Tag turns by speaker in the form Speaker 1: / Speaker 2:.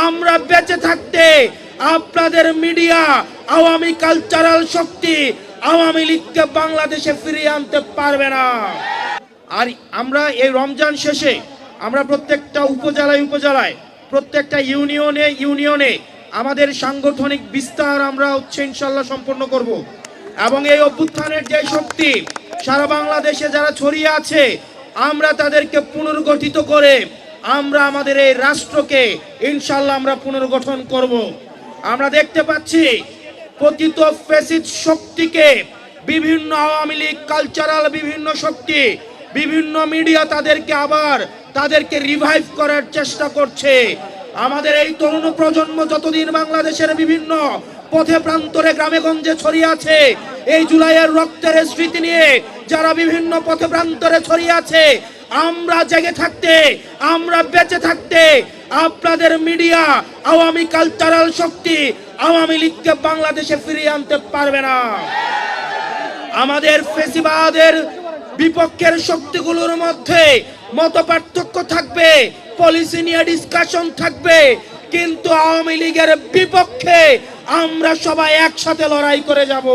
Speaker 1: আমরা বেঁচে থাকতে আপনাদের মিডিয়া, আওয়ামী কালচারাল শক্তি আওয়ামী লীগকে বাংলাদেশে ফিরিয়ে আনতে পারবে না। আর আমরা এই রমজান শেষে আমরা প্রত্যেকটা উপজেলায় প্রত্যেকটা ইউনিয়নে আমাদের সাংগঠনিক বিস্তার আমরা ইনশাল্লাহ সম্পন্ন করব। এবং এই অভ্যুত্থানের যে শক্তি সারা বাংলাদেশে যারা ছড়িয়ে আছে, আমরা তাদেরকে পুনর্গঠিত করে আমরা আমাদের এই রাষ্ট্রকে ইনশাল্লাহ আমরা পুনর্গঠন করব। আমরা দেখতে পাচ্ছি পতিত ফ্যাসিস্ট শক্তিকে বিভিন্ন আওয়ামী লীগ কালচারাল বিভিন্ন শক্তি, বিভিন্ন মিডিয়া তাদেরকে রিভাইভ করার চেষ্টা করছে। আমাদের এই তরুণ প্রজন্ম যতদিন বাংলাদেশের বিভিন্ন পথে প্রান্তরে গ্রামে গঞ্জে ছড়িয়ে আছে, এই জুলাইয়ের রক্তের স্মৃতি নিয়ে যারা বিভিন্ন পথে প্রান্তরে ছড়িয়ে আছে, আমরা জেগে থাকতে, আমরা বেঁচে থাকতে আপনাদের মিডিয়া, আওয়ামী কালচারাল শক্তি আওয়ামী লীগকে বাংলাদেশে ফিরিয়ে আনতে পারবে না। আমাদের ফ্যাসিবাদের বিপক্ষের শক্তিগুলোর মধ্যে মতপার্থক্য থাকবে, পলিসি নিয়ে ডিসকাশন থাকবে, কিন্তু আওয়ামী লীগের বিপক্ষে আমরা সবাই একসাথে লড়াই করে যাব।